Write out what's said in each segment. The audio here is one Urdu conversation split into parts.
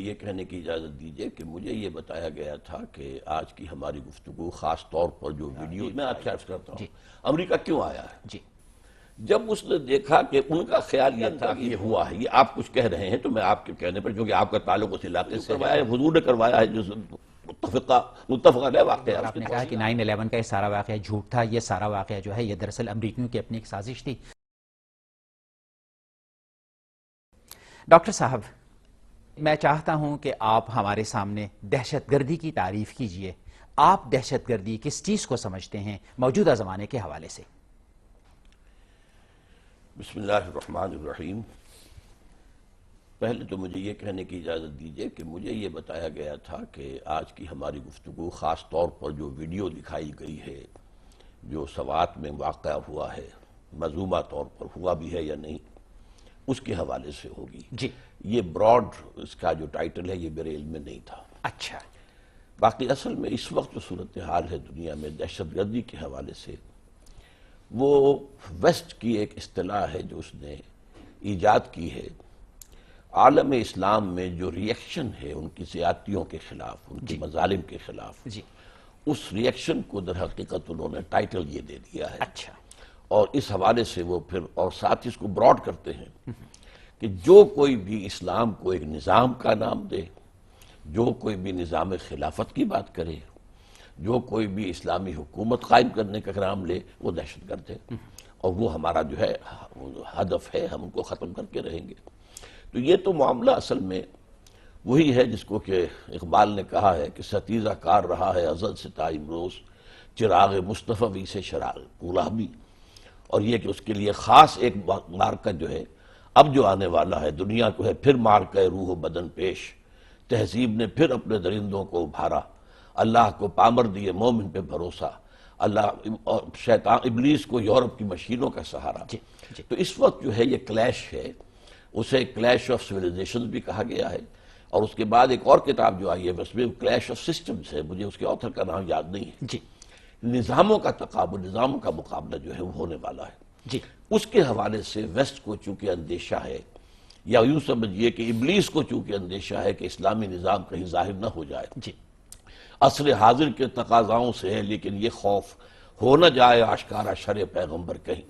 یہ کہنے کی اجازت دیجئے کہ مجھے یہ بتایا گیا تھا کہ آج کی ہماری گفتگو خاص طور پر جو ویڈیو میں آپ عرض کرتا ہوں امریکہ کیوں آیا ہے جب اس نے دیکھا کہ ان کا خیال یہ تھا کہ یہ ہوا ہے، یہ آپ کچھ کہہ رہے ہیں تو میں آپ کے کہنے پر جو کہ آپ کا تعلق اس علاقے سے کروایا ہے، حضور نے کروایا ہے، جو متفقہ ہے واقعہ آپ نے کہا کہ 9/11 کا یہ سارا واقعہ جھوٹ تھا، یہ سارا واقعہ جو ہے یہ دراصل امریکیوں کی اپنی ایک سازش تھی۔ ڈاکٹر صاحب، میں چاہتا ہوں کہ آپ ہمارے سامنے دہشت گردی کی تعریف کیجئے۔ آپ دہشت گردی کس چیز کو سمجھتے ہیں موجودہ زمانے کے حوالے سے؟ بسم اللہ الرحمن الرحیم۔ پہلے تو مجھے یہ کہنے کی اجازت دیجئے کہ مجھے یہ بتایا گیا تھا کہ آج کی ہماری گفتگو خاص طور پر جو ویڈیو دکھائی گئی ہے جو سوات میں واقعہ ہوا ہے، مذمومہ طور پر ہوا بھی ہے یا نہیں، اس کے حوالے سے ہوگی۔ جی، یہ براڈ اس کا جو ٹائٹل ہے یہ میرے علم میں نہیں تھا۔ اچھا، باقی اصل میں اس وقت جو صورتحال ہے دنیا میں دہشت گردی کے حوالے سے، وہ ویسٹ کی ایک اصطلاح ہے جو اس نے ایجاد کی ہے۔ عالم اسلام میں جو ریئیکشن ہے ان کی زیادتیوں کے خلاف، ان کی مظالم کے خلاف، اس ریئیکشن کو در حقیقت انہوں نے ٹائٹل یہ دے دیا ہے۔ اچھا، اور اس حوالے سے وہ پھر اور ساتھ اس کو براڈ کرتے ہیں کہ جو کوئی بھی اسلام کو ایک نظام کا نام دے، جو کوئی بھی نظام خلافت کی بات کرے، جو کوئی بھی اسلامی حکومت قائم کرنے کا نام لے، وہ دہشت گرد ہے، اور وہ ہمارا جو ہے ہدف ہے، ہم ان کو ختم کر کے رہیں گے۔ تو یہ تو معاملہ اصل میں وہی ہے جس کو کہ اقبال نے کہا ہے کہ ستیزہ کار رہا ہے ازل سے تا امروز، چراغ مصطفی سے شرار غلابی، اور یہ کہ اس کے لیے خاص ایک مارکہ جو ہے اب جو آنے والا ہے، دنیا کو ہے پھر مارکہ روح و بدن پیش، تہذیب نے پھر اپنے درندوں کو ابھارا، اللہ کو پامر دیے مومن پہ بھروسہ، اللہ اور شیطان ابلیس کو یورپ کی مشینوں کا سہارا۔ تو اس وقت جو ہے یہ کلیش ہے، اسے کلیش آف سویلائزیشن بھی کہا گیا ہے، اور اس کے بعد ایک اور کتاب جو آئی ہے اس میں کلیش آف سسٹمز ہے، مجھے اس کے آتھر کا نام یاد نہیں ہے۔ نظاموں کا تقابل، نظاموں کا مقابلہ جو ہے وہ ہونے والا ہے۔ اس کے حوالے سے ویسٹ کو چونکہ اندیشہ ہے، یا یوں سمجھیے کہ ابلیس کو چونکہ اندیشہ ہے کہ اسلامی نظام کہیں ظاہر نہ ہو جائے، عصر حاضر کے تقاضاؤں سے ہے، لیکن یہ خوف ہو نہ جائے آشکارا شرع پیغمبر کہیں۔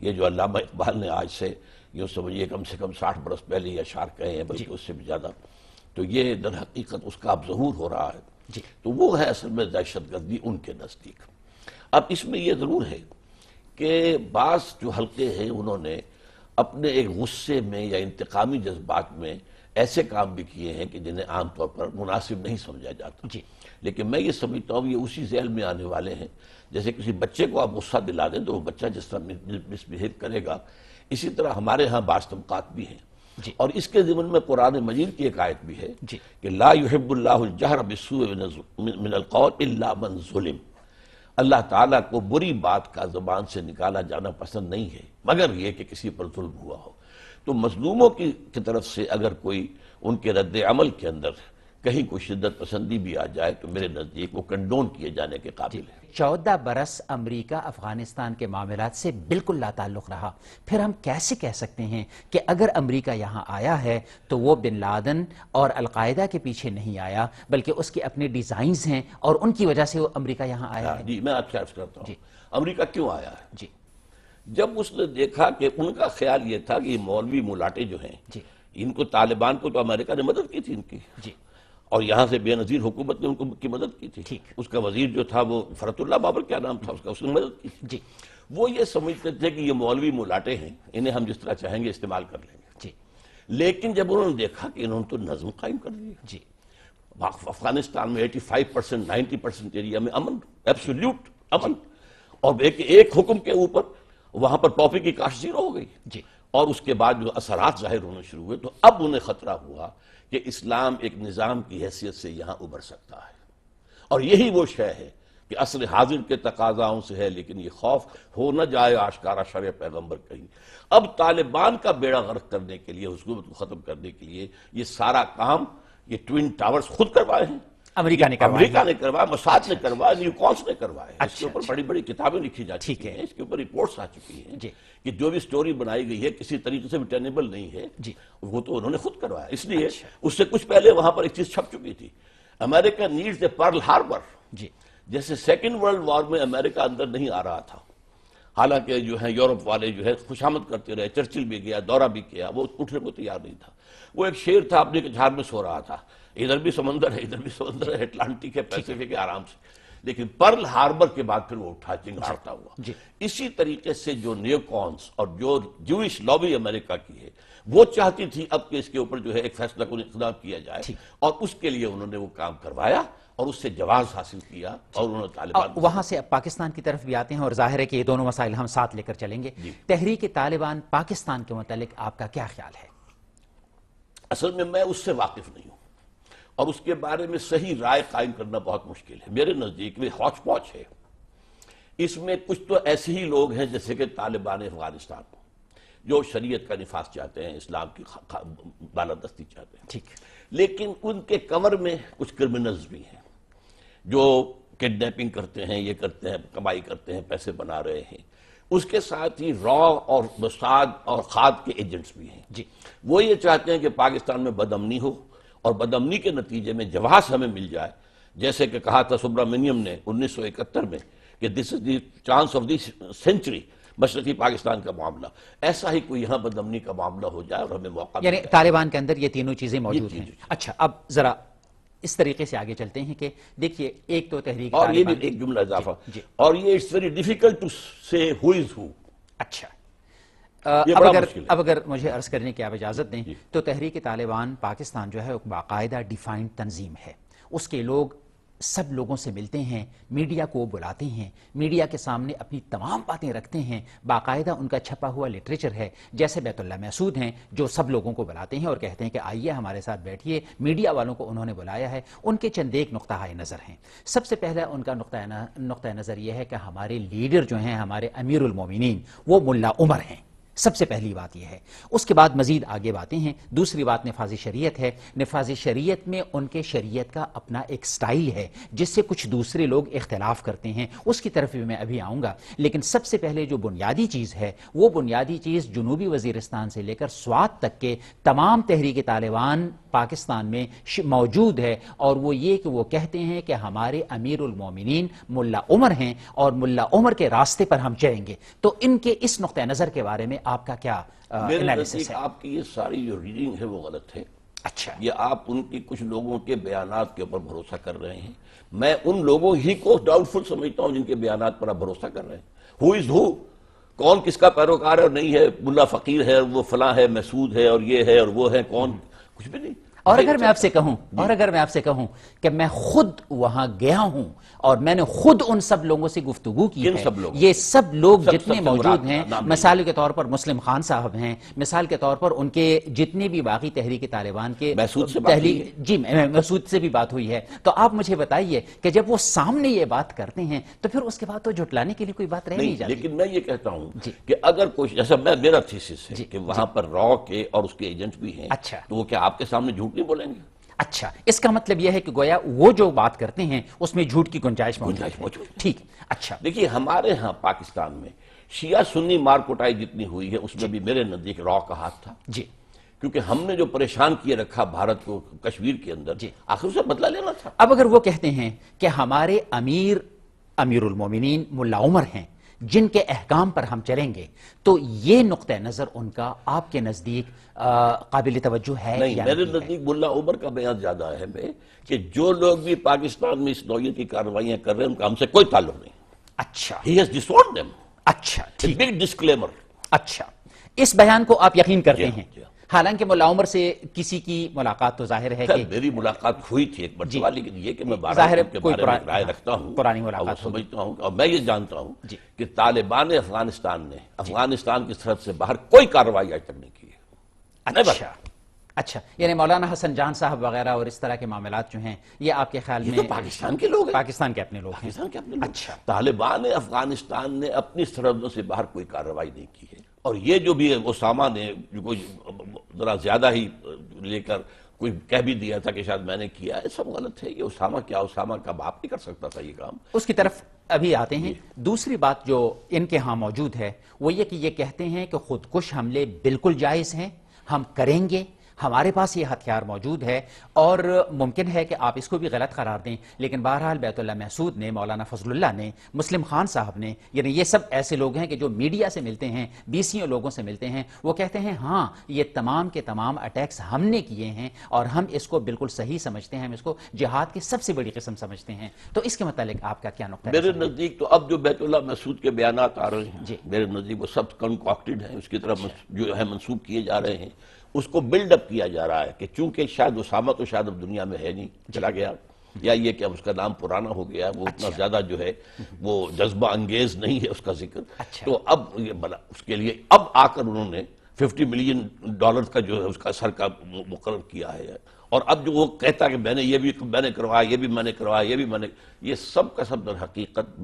یہ جو علامہ اقبال نے آج سے یوں سمجھیے کم سے کم 60 برس پہلے یہ اشعار کہے ہیں، بلکہ اس سے بھی زیادہ، تو یہ در حقیقت اس کا اب ظہور ہو رہا ہے۔ تو وہ ہے اصل میں دہشت گردی ان کے نزدیک۔ اب اس میں یہ ضرور ہے کہ بعض جو حلقے ہیں انہوں نے اپنے ایک غصے میں یا انتقامی جذبات میں ایسے کام بھی کیے ہیں کہ جنہیں عام طور پر مناسب نہیں سمجھا جاتا، لیکن میں یہ سمجھتا ہوں یہ اسی ذیل میں آنے والے ہیں۔ جیسے کسی بچے کو آپ غصہ دلا دیں تو وہ بچہ جس طرح مس بہیو کرے گا، اسی طرح ہمارے ہاں بعض طبقات بھی ہیں، اور اس کے ضمن میں قرآن مجید کی ایک آیت بھی ہے کہ لا يحب اللہ الجہر بالسوء من القول الا من ظلم۔ اللہ تعالیٰ کو بری بات کا زبان سے نکالا جانا پسند نہیں ہے مگر یہ کہ کسی پر ظلم ہوا ہو۔ تو مظلوموں کی طرف سے اگر کوئی ان کے رد عمل کے اندر کہیں کوئی شدت پسندی بھی آ جائے تو میرے نزدیک وہ کنڈون کیے جانے کے قابل ہے۔ 14 برس امریکہ افغانستان کے معاملات سے بالکل لا تعلق رہا، پھر ہم کیسے کہہ سکتے ہیں کہ اگر امریکہ یہاں آیا ہے تو وہ بن لادن اور القاعدہ کے پیچھے نہیں آیا، بلکہ اس کے اپنے ڈیزائنز ہیں اور ان کی وجہ سے وہ امریکہ یہاں آیا ہے؟ جی، میں آپ سے عرض کرتا ہوں امریکہ کیوں آیا ہے۔ جب اس نے دیکھا کہ ان کا خیال یہ تھا کہ یہ مولوی ملاٹے جو ہیں ان کو، طالبان کو تو امریکہ نے مدد کی تھی ان کی، اور یہاں سے بے نظیر حکومت نے ان کو کی مدد کی تھی۔ اس کا وزیر جو تھا وہ فرت اللہ بابر کیا نام تھا اس کا، اس نے مدد کی تھی۔ وہ یہ سمجھتے تھے کہ یہ مولوی ملاٹے ہیں، انہیں ہم جس طرح چاہیں گے استعمال کر لیں گے۔ لیکن جب انہوں نے دیکھا کہ انہوں نے تو نظم قائم کر دی، افغانستان میں 85% 90% ایریا میں امن، ایبسولوٹ امن، اور ایک حکم کے اوپر وہاں پر ٹاپی کی کاشت زیرو ہو گئی، اور اس کے بعد جو اثرات ظاہر ہونے شروع ہوئے تو اب انہیں خطرہ ہوا کہ اسلام ایک نظام کی حیثیت سے یہاں ابھر سکتا ہے، اور یہی وہ شے ہے کہ عصر حاضر کے تقاضاؤں سے ہے، لیکن یہ خوف ہو نہ جائے آشکارا شرع پیغمبر کہیں۔ اب طالبان کا بیڑا غرق کرنے کے لیے، حکومت کو ختم کرنے کے لیے یہ سارا کام یہ ٹوین ٹاورز خود کروائے ہیں، امریکہ نے کروایا، امریکہ نے کروایا، موساد نے کروایا، نیوکونس نے کروایا. اس کے اوپر بڑی بڑی کتابیں لکھی جا چکی ہیں، اس کے اوپر رپورٹس آ چکی ہیں کہ جو بھی سٹوری بنائی گئی ہے کسی طریقے سے بھی ٹینیبل نہیں ہے، وہ تو انہوں نے خود کروایا. اس لیے اس سے کچھ پہلے وہاں پر ایک چیز چھپ چکی تھی، امریکہ نیڈز اے پرل ہاربر. جیسے سیکنڈ ورلڈ وار میں امریکہ اندر نہیں آ رہا تھا، حالانکہ جو ہے یورپ والے جو ہے خوشامد کرتے رہے، چرچل بھی گیا، دورہ بھی کیا، وہ اٹھنے کو تیار نہیں تھا. وہ ایک شیر تھا، اپنے جھاڑ میں سو رہا تھا، ادھر بھی سمندر ہے، ادھر بھی سمندر ہے، اٹلانٹک ہے، پیسیفک ہے، آرام سے. لیکن پرل ہاربر کے بعد پھر وہ اٹھا، چنگاڑتا ہوا. اسی طریقے سے جو نیوکونس اور جو جوئش لابی امریکہ کی ہے، وہ چاہتی تھی اب کہ اس کے اوپر جو ہے ایک فیصلہ کن اقدام کیا جائے، اور اس کے لیے انہوں نے وہ کام کروایا اور اس سے جواز حاصل کیا، اور انہوں نے طالبان وہاں سے اب پاکستان کی طرف بھی آتے ہیں، اور ظاہر ہے کہ یہ دونوں مسائل ہم ساتھ لے کر چلیں گے. تحریک طالبان پاکستان کے متعلق آپ کا کیا خیال ہے؟ اصل میں اس سے واقف نہیں ہوں، اور اس کے بارے میں صحیح رائے قائم کرنا بہت مشکل ہے. میرے نزدیک میں ہوچ پوچ ہے. اس میں کچھ تو ایسے ہی لوگ ہیں جیسے کہ طالبان افغانستان جو شریعت کا نفاذ چاہتے ہیں، اسلام کی بالادستی چاہتے ہیں، لیکن ان کے کور میں کچھ کرمنلز بھی ہیں جو کڈنیپنگ کرتے ہیں، یہ کرتے ہیں، کمائی کرتے ہیں، پیسے بنا رہے ہیں. اس کے ساتھ ہی را اور موساد اور خاد کے ایجنٹس بھی ہیں. وہ یہ چاہتے ہیں کہ پاکستان میں بدامنی ہو، اور بدامنی کے نتیجے میں جواز ہمیں مل جائے، جیسے کہ کہا تھا سبرامنیم نے 1971 میں کہ this is the chance of the century, مشرقی پاکستان کا معاملہ. ایسا ہی کوئی یہاں بدامنی کا معاملہ ہو جائے اور ہمیں موقع یعنی طالبان کے اندر یہ تینوں چیزیں موجود ہیں. اچھا، اب ذرا اس طریقے سے آگے چلتے ہیں کہ دیکھیے، ایک تو تحریک اور یہ بھی ایک جملہ اضافہ، اور یہ اٹس ویری ڈیفیکلٹ ٹو سے ہو از ہو. اچھا، اب اگر مجھے عرض کرنے کی آپ اجازت دیں تو تحریک طالبان پاکستان جو ہے ایک باقاعدہ ڈیفائنڈ تنظیم ہے. اس کے لوگ سب لوگوں سے ملتے ہیں، میڈیا کو بلاتے ہیں، میڈیا کے سامنے اپنی تمام باتیں رکھتے ہیں. باقاعدہ ان کا چھپا ہوا لٹریچر ہے، جیسے بیت اللہ محسود ہیں جو سب لوگوں کو بلاتے ہیں اور کہتے ہیں کہ آئیے ہمارے ساتھ بیٹھیے. میڈیا والوں کو انہوں نے بلایا ہے. ان کے چند ایک نقطہ نظر ہیں. سب سے پہلا ان کا نقطہ نظر یہ ہے کہ ہمارے لیڈر جو ہیں، ہمارے امیر المومنین، وہ ملا عمر ہیں. سب سے پہلی بات یہ ہے. اس کے بعد مزید آگے باتیں ہیں. دوسری بات نفاذ شریعت ہے. نفاذ شریعت میں ان کے شریعت کا اپنا ایک سٹائل ہے جس سے کچھ دوسرے لوگ اختلاف کرتے ہیں، اس کی طرف بھی میں ابھی آؤں گا. لیکن سب سے پہلے جو بنیادی چیز ہے، وہ بنیادی چیز جنوبی وزیرستان سے لے کر سوات تک کے تمام تحریک طالبان پاکستان میں موجود ہے، اور وہ یہ کہ وہ کہتے ہیں کہ ہمارے امیر المومنین ملا عمر ہیں اور ملا عمر کے راستے پر ہم چلیں گے. تو ان کے اس نقطہ نظر کے بارے میں آپ کا کیا انالیسس ہے؟ آپ کی یہ ساری جو ریڈنگ ہے وہ غلط ہے. اچھا، یہ آپ ان کی کچھ لوگوں کے بیانات کے اوپر بھروسہ کر رہے ہیں. میں ان لوگوں ہی کو ڈاؤٹ فل سمجھتا ہوں جن کے بیانات پر آپ بھروسہ کر رہے ہیں. ہو از ہو، کون کس کا پیروکار ہے اور نہیں ہے، ملا فقیر ہے، وہ فلاں ہے، مسعود ہے، اور یہ ہے اور وہ ہے، کون، کچھ بھی نہیں. اور اگر میں آپ سے کہوں کہ میں خود وہاں گیا ہوں اور میں نے خود ان سب لوگوں سے گفتگو کی ہے، یہ سب لوگ جتنے موجود ہیں، مثال کے طور پر مسلم خان صاحب ہیں، مثال کے طور پر ان کے جتنے بھی باقی تحریک طالبان کے مسعود سے بھی بات ہوئی ہے. تو آپ مجھے بتائیے کہ جب وہ سامنے یہ بات کرتے ہیں تو پھر اس کے بعد تو جھٹلانے کے لیے کوئی بات رہ نہیں جاتی. لیکن میں یہ کہتا ہوں کہ اگر کوئی، جیسا میرا تھیسس ہے کہ وہاں پر را کے اور اس کے ایجنٹ بھی ہیں، تو وہ کیا آپ کے سامنے جھوٹ نہیں بولیں گے؟ اچھا، اس کا مطلب یہ ہے کہ گویا وہ جو بات کرتے ہیں اس میں جھوٹ کی گنجائش موجود ہے. ٹھیک. اچھا، دیکھیے، ہمارے ہاں پاکستان میں شیعہ سنی مار کٹائی جتنی ہوئی ہے اس میں بھی میرے نزدیک را کا ہاتھ تھا. کیونکہ ہم نے جو پریشان کیے رکھا بھارت کو کشمیر کے اندر، آخر اسے بدلہ لینا تھا. اب اگر وہ کہتے ہیں کہ ہمارے امیر المومنین ملا عمر ہیں جن کے احکام پر ہم چلیں گے، تو یہ نقطہ نظر ان کا آپ کے نزدیک قابل توجہ ہے؟ نہیں، میرے نزدیک ملا عمر کا بیان زیادہ اہم ہے کہ جو لوگ بھی پاکستان میں اس نوعیت کی کارروائیاں کر رہے ہیں ان کا ہم سے کوئی تعلق نہیں. اچھا، he has disowned them. اچھا، ٹھیک، big disclaimer. اچھا، اس بیان کو آپ یقین کرتے ہیں؟ حالانکہ ملا عمر سے کسی کی ملاقات تو ظاہر ہے کہ میری ملاقات ہوئی تھی ایک مرتبہ، لیکن یہ کہ میں بارے میں رائے رکھتا ہوں اور سمجھتا ہوں اور میں یہ جانتا ہوں کہ طالبان افغانستان نے افغانستان کی سرحد سے باہر کوئی کارروائی آج تک نہیں کی ہے. اچھا، یعنی مولانا حسن جان صاحب وغیرہ اور اس طرح کے معاملات جو ہیں یہ آپ کے خیال میں پاکستان کے لوگ ہیں، پاکستان کے اپنے لوگ ہیں. اچھا، طالبان افغانستان نے اپنی سرحدوں سے باہر کوئی کارروائی نہیں کی ہے. اور یہ جو بھی ہے اسامہ نے جو کوئی ذرا زیادہ ہی لے کر کوئی کہہ بھی دیا تھا کہ شاید میں نے کیا ہے، سب غلط ہے. یہ اسامہ اسامہ کا باپ نہیں کر سکتا تھا یہ کام. اس کی طرف ابھی آتے ہیں. دوسری بات جو ان کے ہاں موجود ہے وہ یہ کہ یہ کہتے ہیں کہ خودکش حملے بالکل جائز ہیں، ہم کریں گے، ہمارے پاس یہ ہتھیار موجود ہے، اور ممکن ہے کہ آپ اس کو بھی غلط قرار دیں، لیکن بہرحال بیت اللہ محسود نے، مولانا فضل اللہ نے، مسلم خان صاحب نے، یعنی یہ سب ایسے لوگ ہیں کہ جو میڈیا سے ملتے ہیں، بیسیوں لوگوں سے ملتے ہیں، وہ کہتے ہیں ہاں یہ تمام کے تمام اٹیکس ہم نے کیے ہیں اور ہم اس کو بالکل صحیح سمجھتے ہیں، ہم اس کو جہاد کی سب سے بڑی قسم سمجھتے ہیں. تو اس کے متعلق آپ کا کیا نقطہ ہے؟ میرے نزدیک تو اب جو بیت اللہ محسود کے بیانات آ رہے ہیں میرے نزدیک وہ سب کنکاکٹڈ ہیں، اس کی طرف جو ہے منسوب کیے جا رہے ہیں. اس کو بلڈ اپ کیا جا رہا ہے کہ چونکہ شاید اسامہ تو شاید اب دنیا میں ہے نہیں، چلا گیا، یا یہ کہ اب اس کا نام پرانا ہو گیا، وہ اتنا زیادہ جو ہے وہ جذبہ انگیز نہیں ہے اس کا ذکر. تو اب یہ بنا اس کے لیے اب آ کر انہوں نے $50 ملین کا جو ہے اس کا سر کا مقرر کیا ہے. اور اب جو وہ کہتا ہے کہ میں نے یہ بھی میں نے کروایا، یہ بھی میں نے کروایا، یہ بھی میں نے، یہ سب کا سب در حقیقت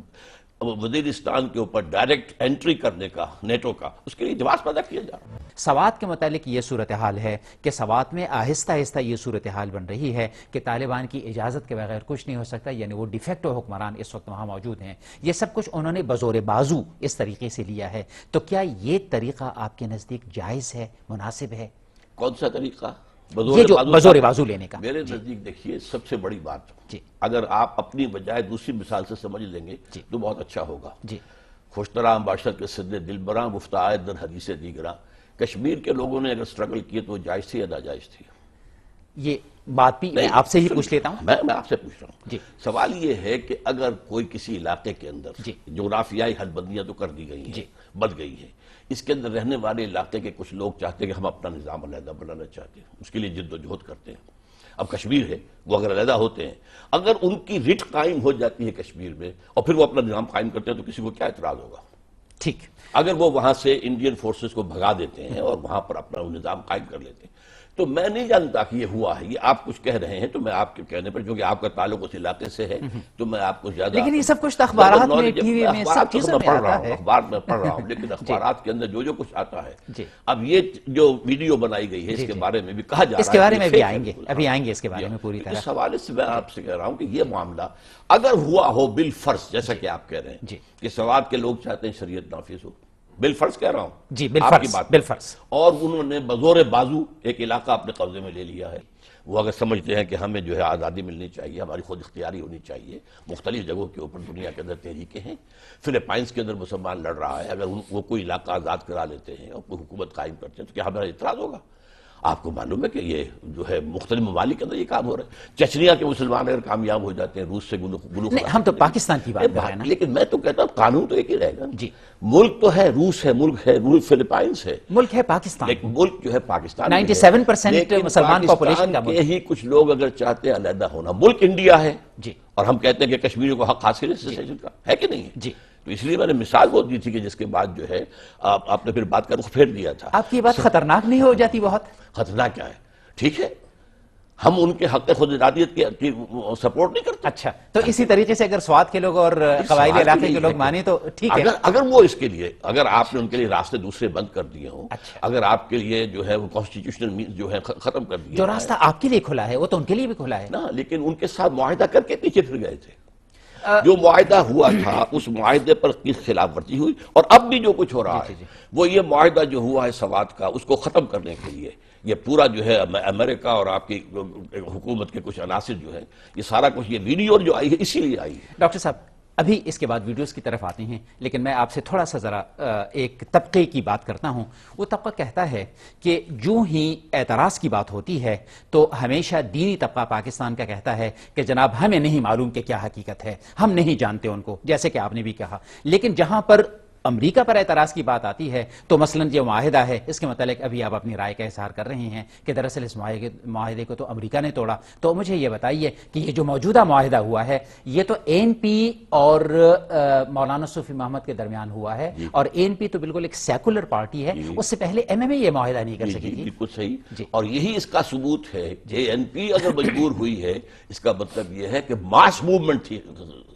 وزیرستان کے اوپر ڈائریکٹ انٹری کرنے کا نیٹو کا اس کے لیے جواز پیدا کیا جا رہا ہے. سوات کے متعلق یہ صورتحال ہے کہ سوات میں آہستہ آہستہ یہ صورتحال بن رہی ہے کہ طالبان کی اجازت کے بغیر کچھ نہیں ہو سکتا، یعنی وہ ڈی فیکٹو حکمران اس وقت وہاں موجود ہیں. یہ سب کچھ انہوں نے بزور بازو اس طریقے سے لیا ہے. تو کیا یہ طریقہ آپ کے نزدیک جائز ہے، مناسب ہے؟ کون سا طریقہ؟ یہ جو بزور بازو لینے کا. میرے نزدیک دیکھیے سب سے بڑی بات اگر آپ اپنی بجائے دوسری مثال سے سمجھ لیں گے تو بہت اچھا ہوگا. خوشترام باشر کے صد دلبراں گفتہ در حدیث دیگراں. کشمیر کے لوگوں نے اگر سٹرگل کیے تو وہ جائز تھی یا ناجائز تھی؟ یہ بات بھی میں آپ سے ہی پوچھ لیتا ہوں. میں آپ سے پوچھ رہا ہوں. سوال یہ ہے کہ اگر کوئی کسی علاقے کے اندر جغرافیائی حد بندیاں تو کر دی گئی ہیں، بد گئی ہیں، اس کے اندر رہنے والے علاقے کے کچھ لوگ چاہتے ہیں کہ ہم اپنا نظام علیحدہ بنانا چاہتے ہیں، اس کے لیے جد و جہد کرتے ہیں. اب کشمیر ہے، وہ اگر علیحدہ ہوتے ہیں، اگر ان کی رٹ قائم ہو جاتی ہے کشمیر میں اور پھر وہ اپنا نظام قائم کرتے ہیں تو کسی کو کیا اعتراض ہوگا؟ ٹھیک. اگر وہ وہاں سے انڈین فورسز کو بھگا دیتے ہیں اور وہاں پر اپنا نظام قائم کر لیتے ہیں تو میں نہیں جانتا کہ یہ ہوا ہے. یہ آپ کچھ کہہ رہے ہیں تو میں آپ کے کہنے پر، کیونکہ آپ کا تعلق اس علاقے سے ہے تو میں آپ کو زیادہ، لیکن یہ سب کچھ اخبارات میں، ٹی وی میں، سب چیزوں میں آتا ہے. اخبار میں پڑھ رہا ہوں لیکن اخبارات کے اندر جو کچھ آتا ہے، اب یہ جو ویڈیو بنائی گئی ہے اس کے بارے میں بھی کہا جا رہا ہے، اس کے بارے میں بھی آئیں گے، ابھی آئیں گے اس کے بارے میں پوری طرح. اس حوالے سے میں آپ سے کہہ رہا ہوں کہ یہ معاملہ اگر ہوا ہو بالفرض، جیسا کہ آپ کہہ رہے ہیں کہ سوات کے لوگ چاہتے ہیں شریعت نافذ ہو، بالفرض کہہ رہا ہوں جی، بالفرض، اور انہوں نے بزور بازو ایک علاقہ اپنے قبضے میں لے لیا ہے. وہ اگر سمجھتے ہیں کہ ہمیں جو ہے آزادی ملنی چاہیے، ہماری خود اختیاری ہونی چاہیے، مختلف جگہوں کے اوپر دنیا کے اندر تحریکیں ہیں، فلپائنس کے اندر مسلمان لڑ رہا ہے، اگر وہ کوئی علاقہ آزاد کرا لیتے ہیں اور کوئی حکومت قائم کرتے ہیں تو کیا ہمارا اعتراض ہوگا؟ آپ کو معلوم ہے کہ یہ جو ہے مختلف ممالک کے اندر یہ کام ہو رہا ہے. چچنیا کے مسلمان اگر کامیاب ہو جاتے ہیں روس سے گلو، ہم تو پاکستان کی بات کر رہے ہیں نا. لیکن میں تو کہتا ہوں قانون تو ایک ہی رہے گا. ملک تو ہے روس ہے، ملک ہے فلپائنس ہے، ملک ہے پاکستان، لیکن ملک جو ہے پاکستان 97% مسلمان پاپولیشن کا ملک. یہی کچھ لوگ اگر چاہتے ہیں علیحدہ ہونا، ملک انڈیا ہے اور ہم کہتے ہیں کہ کشمیریوں کو حق حاصل ہے سیسیشن کا، ہے کہ نہیں ہے؟ تو اس لیے میں نے مثال وہ دی تھی کہ جس کے بعد جو ہے آپ نے پھر بات کا رخ پھیر دیا تھا. آپ کی بات خطرناک نہیں ہو جاتی؟ بہت خطرناک کیا ہے؟ ٹھیک ہے، ہم ان کے حق خود ارادیت کی سپورٹ نہیں کرتے. اچھا، تو اسی طریقے سے اگر سوات کے لوگ اور قبائلی علاقے کے لوگ مانیں تو ٹھیک ہے. اگر وہ اس کے لیے، اگر آپ نے ان کے لیے راستے دوسرے بند کر دیے ہوں، اگر آپ کے لیے جو ہے وہ کانسٹیٹیوشنل مینز جو ہے ختم کر دیے، جو راستہ آپ کے لیے کھلا ہے وہ تو ان کے لیے بھی کھلا ہے نا، لیکن ان کے ساتھ معاہدہ کر کے پیچھے پھر گئے تھے. جو معاہدہ ہوا تھا اس معاہدے پر خلاف ورزی ہوئی، اور اب بھی جو کچھ ہو رہا ہے وہ یہ معاہدہ جو ہوا ہے سوات کا، اس کو ختم کرنے کے لیے یہ پورا جو ہے امریکہ اور آپ کی حکومت کے کچھ عناصر جو ہے، یہ سارا کچھ، یہ ویڈیو جو آئی ہے اسی لیے آئی ہے. ڈاکٹر صاحب ابھی اس کے بعد ویڈیوز کی طرف آتے ہیں، لیکن میں آپ سے تھوڑا سا ذرا ایک طبقے کی بات کرتا ہوں. وہ طبقہ کہتا ہے کہ جو ہی اعتراض کی بات ہوتی ہے تو ہمیشہ دینی طبقہ پاکستان کا کہتا ہے کہ جناب ہمیں نہیں معلوم کہ کیا حقیقت ہے، ہم نہیں جانتے ان کو، جیسے کہ آپ نے بھی کہا. لیکن جہاں پر امریکہ پر اعتراض کی بات آتی ہے تو مثلاً جو معاہدہ ہے اس کے متعلق ابھی آپ اپنی رائے کا اظہار کر رہے ہیں کہ دراصل اس معاہدے کو تو امریکہ نے توڑا. تو مجھے یہ بتائیے کہ یہ جو موجودہ معاہدہ ہوا ہے یہ تو ANP اور مولانا صوفی محمد کے درمیان ہوا ہے، اور ANP تو بالکل ایک سیکولر پارٹی ہے، اس سے پہلے MMA یہ معاہدہ نہیں کر سکی تھی. بالکل صحیح، اور یہی اس کا ثبوت ہے. ANP اگر مجبور ہوئی ہے اس کا مطلب یہ ہے کہ ماس موومنٹ تھی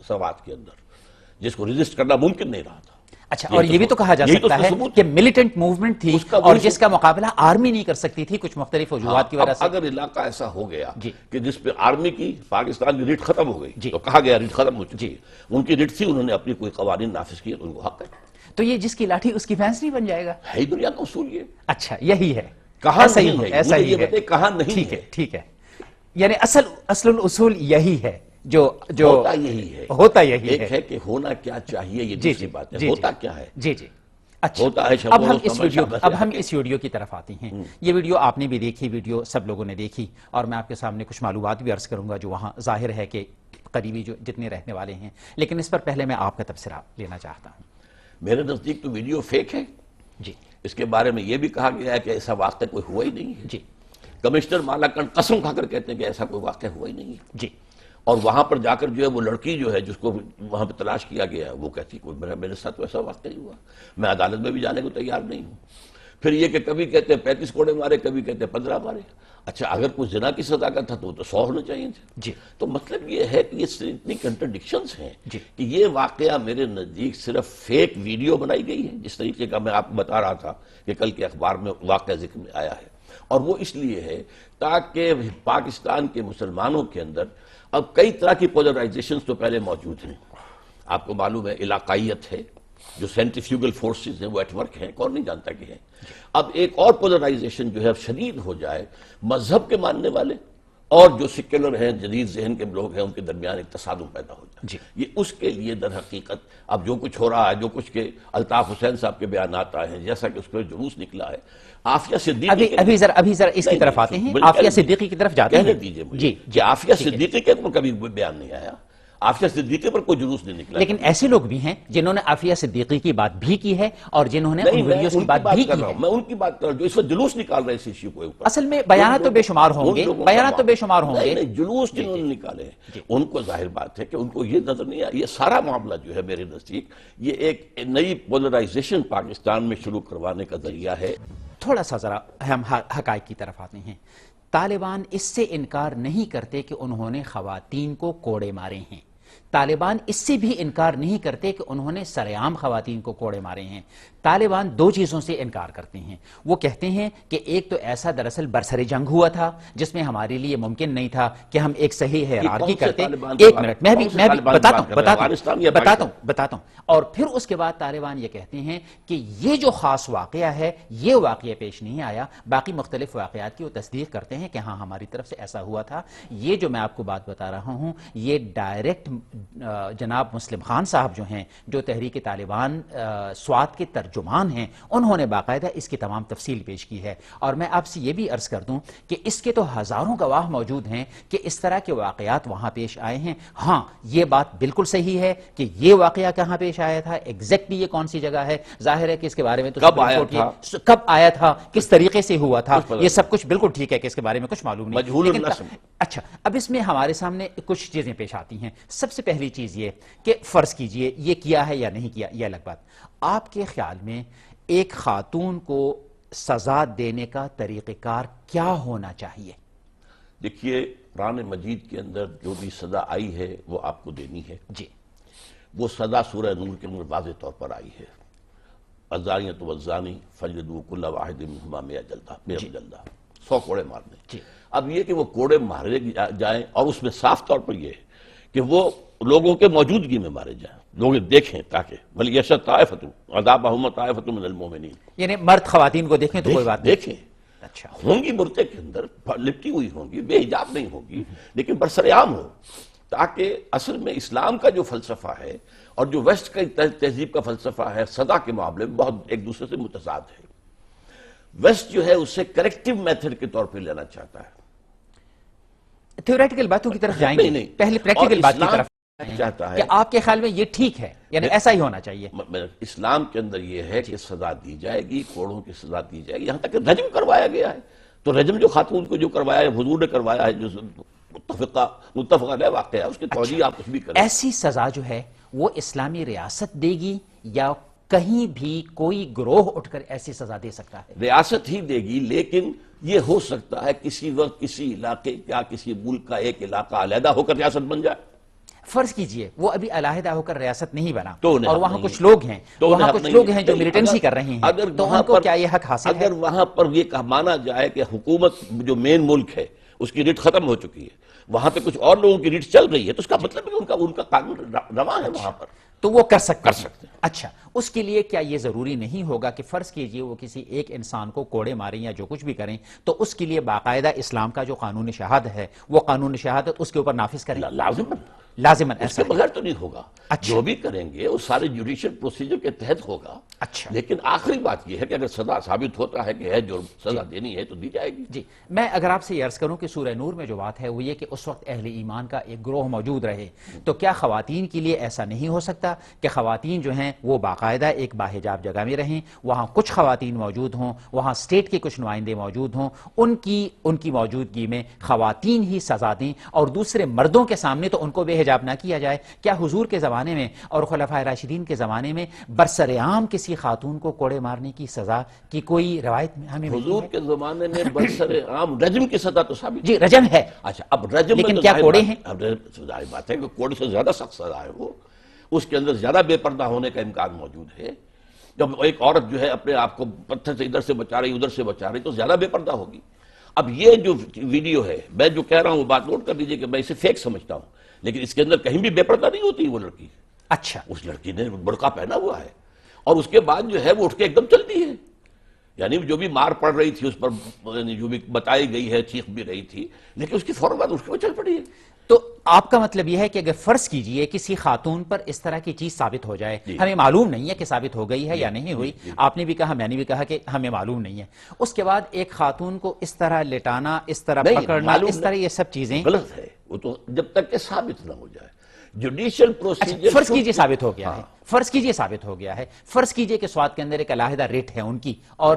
سوات کے اندر جس کو ریزسٹ کرنا ممکن نہیں رہا تھا. اچھا، اور یہ بھی تو کہا جا سکتا ہے کہ ملیٹنٹ موومنٹ تھی اور جس کا مقابلہ آرمی نہیں کر سکتی تھی کچھ مختلف وجوہات کی وجہ سے. اگر علاقہ ایسا ہو گیا کہ جس پہ آرمی کی پاکستان کی ریٹ ختم ہو گئی تو کہا گیا ریٹ ختم ہو چکی ہے، ان کی ریٹ تھی، انہوں نے اپنی کوئی قوانین نافذ کیے تو ان کو حق ہے. تو یہ جس کی لاٹھی اس کی بھینس نہیں بن جائے گا؟ ہے دنیا کا اصول یہ. اچھا، یہی ہے. کہاں ایسا نہیں ہے، ایسا ہی یہ بتائیں کہاں نہیں ٹھیک ہے. ٹھیک ہے، یعنی اصل الاصول یہی ہے جو ہوتا یہی ہے. ہوتا یہی ہے. ایک ہے کہ ہونا کیا چاہیے، یہ دوسری بات ہے. ہوتا کیا ہے؟ جی جی. اچھا، ہوتا ہے اب ہم اس ویڈیو کی طرف آتے ہیں. یہ ویڈیو آپ نے بھی دیکھی، ویڈیو سب لوگوں نے دیکھی، اور میں آپ کے سامنے کچھ معلومات بھی عرض کروں گا جو وہاں ظاہر ہے کہ قریبی جو جتنے رہنے والے ہیں، لیکن اس پر پہلے میں آپ کا تبصرہ لینا چاہتا ہوں. میرے نزدیک تو ویڈیو فیک ہے. جی. اس کے بارے میں یہ بھی کہا گیا ہے کہ ایسا واقعہ کوئی ہوا ہی نہیں ہے. جی. کمشنر مالاکنڈ قسم کھا کر کہتے ہیں کہ ایسا کوئی واقعہ ہوا ہی نہیں ہے. جی. اور وہاں پر جا کر جو ہے وہ لڑکی جو ہے جس کو وہاں پہ تلاش کیا گیا ہے وہ کہتی کوئی میرے ساتھ تو ایسا واقعہ نہیں ہوا، میں عدالت میں بھی جانے کو تیار نہیں ہوں. پھر یہ کہ کبھی کہتے ہیں 35 کوڑے مارے، کبھی کہتے ہیں 15 مارے. اچھا، اگر کوئی زنا کی سزا کا تھا تو 100 ہونے چاہیے تھے. جی. تو مطلب یہ ہے کہ یہ اتنی کنٹرڈکشنز ہیں جی. کہ یہ واقعہ میرے نزدیک صرف فیک ویڈیو بنائی گئی ہے، جس طریقے کا میں آپ کو بتا رہا تھا کہ کل کے اخبار میں واقعہ ذکر میں آیا ہے. اور وہ اس لیے ہے تاکہ پاکستان کے مسلمانوں کے اندر اب کئی طرح کی پولرائزیشنز تو پہلے موجود ہیں. آپ کو معلوم ہے علاقائیت ہے، جو سینٹریفیوگل فورسز ہیں وہ ایٹ ورک ہیں، کون نہیں جانتا کہ ہیں. اب ایک اور پولرائزیشن جو ہے شدید ہو جائے، مذہب کے ماننے والے اور جو سیکولر ہیں، جدید ذہن کے لوگ ہیں، ان کے درمیان ایک تصادم پیدا ہو جائے. یہ اس کے لیے در حقیقت اب جو کچھ ہو رہا ہے، جو کچھ کہ الطاف حسین صاحب کے بیانات آئے ہیں، جیسا کہ اس کو جلوس نکلا ہے عافیہ صدیقی. ابھی ذرا اس کی طرف آتے ہیں، عافیہ صدیقی کی طرف جاتے ہیں. کہنے دیجئے مجھے کہ عافیہ صدیقی کے اوپر کبھی بیان نہیں آیا، عافیہ صدیقی پر کوئی جلوس نہیں نکلا. لیکن ایسے لوگ بھی ہیں جنہوں نے عافیہ صدیقی کی بات بھی کی ہے اور جنہوں نے ان ویڈیوز کی بات بھی کی ہے. میں ان کی بات کر رہا ہوں جو اس وقت جلوس نکال رہے ہیں اس ایشو کے اوپر. اصل میں بیانات تو بے شمار ہوں گے، بیانات تو بے شمار ہوں گے. جلوس جنہوں نے نکالے ہیں ان کو ظاہر بات ہے کہ ان کو یہ نظر نہیں آیا. یہ سارا معاملہ جو ہے میرے نزدیک یہ ایک نئی پولرائزیشن پاکستان میں شروع کروانے کا ذریعہ ہے. تھوڑا سا ذرا ہم حقائق کی طرف آتے ہیں. طالبان اس سے انکار نہیں کرتے کہ انہوں نے خواتین کو کوڑے مارے ہیں. طالبان اس سے بھی انکار نہیں کرتے کہ انہوں نے سرعام خواتین کو کوڑے مارے ہیں. طالبان دو چیزوں سے انکار کرتے ہیں. وہ کہتے ہیں کہ ایک تو ایسا دراصل برسر جنگ ہوا تھا جس میں ہمارے لیے ممکن نہیں تھا کہ ہم ایک صحیح ہیرارکی کرتے. ایک منٹ، میں بھی بتاتا ہوں. اور پھر اس کے بعد طالبان یہ کہتے ہیں کہ یہ جو خاص واقعہ ہے یہ واقعہ پیش نہیں آیا، باقی مختلف واقعات کی وہ تصدیق کرتے ہیں کہ ہاں ہماری طرف سے ایسا ہوا تھا. یہ جو میں آپ کو بات بتا رہا ہوں یہ ڈائریکٹ جناب مسلم خان صاحب جو ہیں، جو تحریک طالبان سوات کے ترجمان ہیں، انہوں نے باقاعدہ اس کی تمام تفصیل پیش کی ہے. اور میں آپ سے یہ بھی عرض کر دوں کہ اس کے تو ہزاروں گواہ موجود ہیں کہ اس طرح کے واقعات وہاں پیش آئے ہیں. ہاں، یہ بات بالکل صحیح ہے کہ یہ واقعہ کہاں پیش آیا تھا، ایگزیکٹلی یہ کون سی جگہ ہے. ظاہر ہے کہ اس کے بارے میں تو کب آیا تھا، کس طریقے سے ہوا تھا، یہ سب کچھ بالکل ٹھیک ہے کہ اس کے بارے میں کچھ معلوم نہیں. اچھا، اب اس میں ہمارے سامنے کچھ چیزیں پیش آتی ہیں. سب سے پہلی چیز یہ کہ فرض کیجئے یہ کیا ہے یا نہیں کیا، یہ الگ بات. آپ کے خیال میں ایک خاتون کو سزا دینے کا طریقہ کار کیا ہونا چاہیے؟ دیکھیے، قرآن مجید کے اندر جو بھی سزا آئی ہے وہ آپ کو دینی ہے. جی. وہ سزا سورہ نور کے اندر واضح طور پر آئی ہے. الزانیۃ والزانی فجلدوا کل واحد منہما 100 جلدہ، 100 کوڑے مارنے. جی. اب یہ کہ وہ کوڑے مارے جائیں اور اس میں صاف طور پر یہ ہے کہ وہ لوگوں کے موجودگی میں مارے جائیں، لوگ دیکھیں تاکہ وَلْيَشْهَدْ طَائِفَةٌ عَذَابَهُمْ طَائِفَةٌ مِنَ الْمُؤْمِنِينَ. یعنی مرد خواتین کو دیکھیں تو کوئی بات نہیں. دیکھیں. اچھا، ہوں گی مرتے کے اندر لپٹی ہوئی ہوں گی، بے حجاب نہیں ہوگی، لیکن برسرعام ہو، تاکہ اصل میں اسلام کا جو فلسفہ ہے اور جو ویسٹ کا تہذیب کا فلسفہ ہے سزا کے معاملے میں بہت ایک دوسرے سے متضاد ہے. ویسٹ جو ہے اسے کریکٹیو میتھڈ کے طور پہ لینا چاہتا ہے. تھیوریٹیکل باتوں کی طرف جائیں گے، پہلے پریکٹیکل بات کی طرف چاہتا ہے کہ آپ کے خیال میں یہ ٹھیک ہے، یعنی ایسا ہی ہونا چاہیے. اسلام کے اندر یہ ہے کہ سزا دی جائے گی، کوڑوں کی سزا دی جائے گی. یہاں تک کہ رجم کروایا گیا ہے، تو رجم جو خاتون کو جو کروایا ہے حضور نے کروایا ہے، جو متفق علیہ واقعہ ہے، اس کی توجیہ آپ کچھ بھی کریں. ایسی سزا جو ہے وہ اسلامی ریاست دے گی یا کہیں بھی کوئی گروہ اٹھ کر ایسی سزا دے سکتا ہے؟ ریاست ہی دے گی، لیکن یہ ہو سکتا ہے کسی وقت کسی علاقے یا کسی ملک کا ایک علاقہ علیحدہ ہو کر ریاست بن جائے. فرض کیجئے وہ ابھی علیحدہ ہو کر ریاست نہیں بنا تو اور وہاں کچھ لوگ ہیں جو ملیٹنسی کر رہے ہیں، تو ان کو کیا یہ حق حاصل ہے؟ اگر وہاں پر یہ مانا جائے کہ حکومت جو مین ملک ہے اس کی ریٹ ختم ہو چکی ہے، وہاں پہ کچھ اور لوگوں کی ریٹ چل رہی ہے، تو اس کا مطلب ہے کہ ان کا قانون رواں ہے وہاں پر، تو وہ کر سکتے ہیں۔ اچھا، اس کے لیے کیا یہ ضروری نہیں ہوگا کہ فرض کیجئے وہ کسی ایک انسان کو کوڑے ماریں یا جو کچھ بھی کریں تو اس کے لیے باقاعدہ اسلام کا جو قانون شہادت ہے وہ قانون شہادت اس کے اوپر نافذ کریں؟ لازماً اس کے بغیر تو نہیں ہوگا۔ جو بھی کریں گے وہ سارے جوڈیشل پروسیجر کے تحت ہوگا۔ اچھا، لیکن آخری بات یہ ہے کہ اگر سزا ثابت ہوتا ہے کہ ہے جو سزا دینی ہے تو دی جائے گی۔ جی، میں اگر آپ سے یہ عرض کروں کہ سورہ نور میں جو بات ہے وہ یہ کہ اس وقت اہل ایمان کا ایک گروہ موجود رہے، تو کیا خواتین کے لیے ایسا نہیں ہو سکتا کہ خواتین جو ہیں وہ باقاعدہ ایک باحجاب جگہ میں رہیں، وہاں کچھ خواتین موجود ہوں، وہاں اسٹیٹ کے کچھ نمائندے موجود ہوں، ان کی موجودگی میں خواتین ہی سزا دیں اور دوسرے مردوں کے سامنے تو ان کو بے حجاب نہ کیا جائے؟ کیا حضور کے زمانے میں اور خلفائے راشدین کے زمانے میں برسرعام کسی خاتون کو کوڑے مارنے کی سزا کی کوئی روایت میں ہمیں حضور کے زمانے میں برسرعام رجم کی سزا تو ثابت؟ جی، رجم ہے۔ اچھا، اب رجم لیکن کیا کوڑے ہیں؟ اب ظاہر بات ہے کہ کوڑے سے زیادہ سخت سزا ہے، وہ اس کے اندر زیادہ بے پردہ ہونے کا امکان موجود ہے۔ جب ایک عورت جو ہے اپنے آپ کو پتھر سے ادھر سے بچا رہی ادھر سے بچا رہی تو زیادہ بے پردہ ہوگی۔ اب یہ جو ویڈیو ہے، میں جو کہہ رہا ہوں وہ بات نوٹ کر لیجئے کہ میں اسے فیک سمجھتا ہوں، لیکن اس کے اندر کہیں بھی بے پردہ نہیں ہوتی وہ لڑکی۔ اچھا، اس لڑکی نے برقع پہنا ہوا ہے اور اس کے بعد جو ہے وہ اٹھ کے ایک دم چلتی ہے، یعنی جو بھی مار پڑ رہی تھی اس پر جو بھی بتائی گئی ہے، چیخ بھی رہی تھی، لیکن اس کی فوراً بعد اٹھ کے وہ چل پڑی ہے۔ تو آپ کا مطلب یہ ہے کہ اگر فرض کیجئے کسی خاتون پر اس طرح کی چیز ثابت ہو جائے، ہمیں معلوم نہیں ہے کہ ثابت ہو گئی ہے یا نہیں ہوئی، آپ نے بھی کہا میں نے بھی کہا کہ ہمیں معلوم نہیں ہے، اس کے بعد ایک خاتون کو اس طرح لٹانا، اس طرح پکڑنا، اس طرح یہ سب چیزیں غلط ہے، وہ تو جب تک کہ ثابت نہ ہو جائے جوڈیشل پروسیجر۔ فرض کیجئے ثابت ہو گیا ہے، فرض کیجئے ثابت ہو گیا ہے، فرض کیجئے کہ سوات کے اندر ایک علیحدہ ریٹ ہے ان کی اور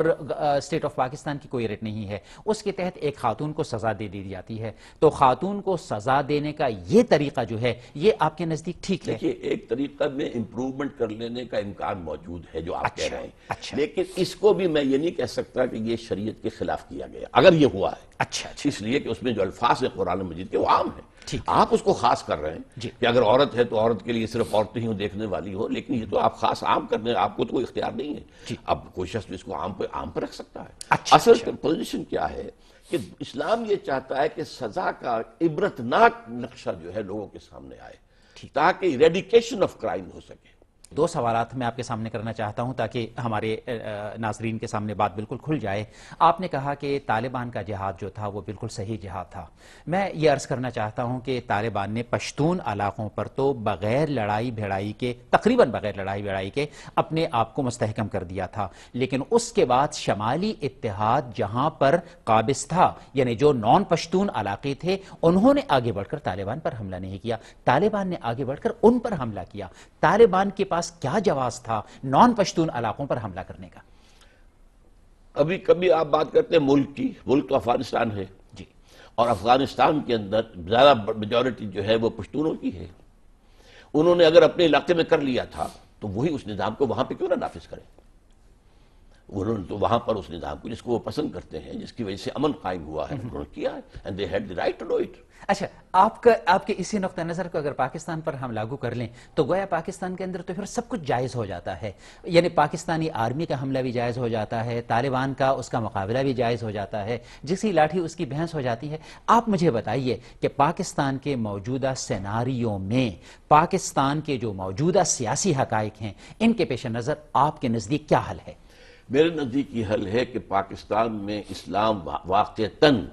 اسٹیٹ آف پاکستان کی کوئی ریٹ نہیں ہے، اس کے تحت ایک خاتون کو سزا دے دی جاتی ہے، تو خاتون کو سزا دینے کا یہ طریقہ جو ہے یہ آپ کے نزدیک ٹھیک ہے؟ دیکھیے، ایک طریقہ میں امپروومنٹ کر لینے کا امکان موجود ہے جو آپ کہہ رہے ہیں، لیکن اس کو بھی میں یہ نہیں کہہ سکتا کہ یہ شریعت کے خلاف کیا گیا اگر یہ ہوا ہے۔ اچھا، اس لیے کہ اس میں جو الفاظ ہیں قرآن مجید کے وہ عام ہیں، آپ اس کو خاص کر رہے ہیں کہ اگر عورت ہے تو عورت کے لیے صرف عورتیں ہی دیکھنے والی ہو، لیکن یہ تو آپ خاص عام کرنے، آپ کو تو کوئی اختیار نہیں ہے، اب کوئی شخص اس کو عام پہ رکھ سکتا ہے۔ اصل پوزیشن کیا ہے کہ اسلام یہ چاہتا ہے کہ سزا کا عبرتناک نقشہ جو ہے لوگوں کے سامنے آئے تاکہ ایریڈیکیشن آف کرائم ہو سکے۔ دو سوالات میں آپ کے سامنے کرنا چاہتا ہوں تاکہ ہمارے ناظرین کے سامنے بات بالکل کھل جائے۔ آپ نے کہا کہ طالبان کا جہاد جو تھا وہ بالکل صحیح جہاد تھا۔ میں یہ عرض کرنا چاہتا ہوں کہ طالبان نے پشتون علاقوں پر تو بغیر لڑائی بھڑائی کے، تقریباً بغیر لڑائی بھڑائی کے اپنے آپ کو مستحکم کر دیا تھا، لیکن اس کے بعد شمالی اتحاد جہاں پر قابض تھا، یعنی جو نان پشتون علاقے تھے، انہوں نے آگے بڑھ کر طالبان پر حملہ نہیں کیا، طالبان نے آگے بڑھ کر ان پر حملہ کیا۔ طالبان کے پاس کیا جواز تھا نان پشتون علاقوں پر حملہ کرنے کا؟ ابھی کبھی آپ بات کرتے ہیں ملک کی، ملک تو افغانستان ہے جی، اور افغانستان کے اندر زیادہ میجورٹی جو ہے وہ پشتونوں کی ہے۔ انہوں نے اگر اپنے علاقے میں کر لیا تھا تو وہی اس نظام کو وہاں پہ کیوں نہ نافذ کریں؟ انہوں نے تو وہاں پر اس نظام کو جس کو وہ پسند کرتے ہیں، جس کی وجہ سے امن قائم ہوا ہے، انہوں نے کیا ہے and they had the right to do it۔ اچھا، آپ کے اسی نقطہ نظر کو اگر پاکستان پر ہم لاگو کر لیں تو گویا پاکستان کے اندر تو پھر سب کچھ جائز ہو جاتا ہے، یعنی پاکستانی آرمی کا حملہ بھی جائز ہو جاتا ہے، طالبان کا اس کا مقابلہ بھی جائز ہو جاتا ہے، جس کی لاٹھی اس کی بھینس ہو جاتی ہے۔ آپ مجھے بتائیے کہ پاکستان کے موجودہ سیناریو میں پاکستان کے جو موجودہ سیاسی حقائق ہیں ان کے پیش نظر آپ کے نزدیک کیا حل ہے؟ میرے نزدیک یہ حل ہے کہ پاکستان میں اسلام واقعتاً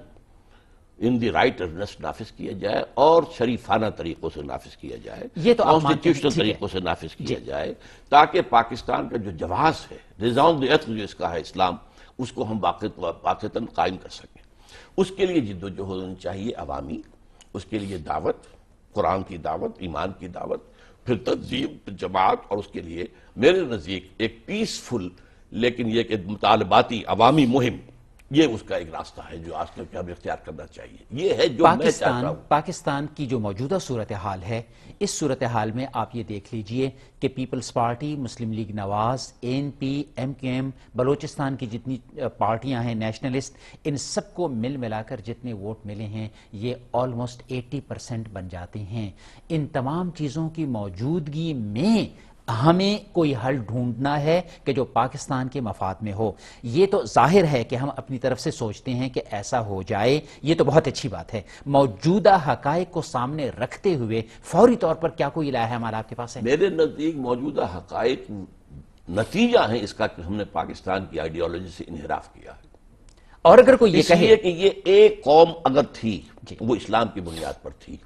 ان دی رائٹرنس نافذ کیا جائے اور شریفانہ طریقوں سے نافذ کیا جائے، یہ تو کانسٹیٹیوشنل طریقوں سے نافذ کیا جائے، تاکہ پاکستان کا جو جواز ہے، نظام ارتھ جو اس کا ہے اسلام، اس کو ہم واقعتاً قائم کر سکیں۔ اس کے لیے جد و جہد ہونی چاہیے عوامی، اس کے لیے دعوت، قرآن کی دعوت، ایمان کی دعوت، پھر تنظیم، پھر جماعت، اور اس کے لیے میرے نزدیک ایک پیسفل لیکن یہ کہ مطالباتی عوامی مہم یہ اس کا ایک راستہ ہے جو آج تک ہمیں اختیار کرنا چاہیے. یہ ہے جو میں چاہتا ہوں. پاکستان کی جو موجودہ صورتحال ہے، اس صورتحال میں آپ یہ دیکھ لیجئے کہ پیپلز پارٹی، مسلم لیگ نواز، ANP، MQM، بلوچستان کی جتنی پارٹیاں ہیں نیشنلسٹ، ان سب کو ملا کر جتنے ووٹ ملے ہیں یہ آلموسٹ 80% بن جاتے ہیں. ان تمام چیزوں کی موجودگی میں ہمیں کوئی حل ڈھونڈنا ہے کہ جو پاکستان کے مفاد میں ہو. یہ تو ظاہر ہے کہ ہم اپنی طرف سے سوچتے ہیں کہ ایسا ہو جائے، یہ تو بہت اچھی بات ہے. موجودہ حقائق کو سامنے رکھتے ہوئے فوری طور پر کیا کوئی لاہ عمل آپ کے پاس ہے؟ میرے نزدیک موجودہ حقائق نتیجہ ہیں اس کا کہ ہم نے پاکستان کی آئیڈیالوجی سے انحراف کیا ہے. اور اگر کوئی یہ اس کہے لیے کہ یہ ایک قوم اگر تھی وہ اسلام کی بنیاد پر تھی،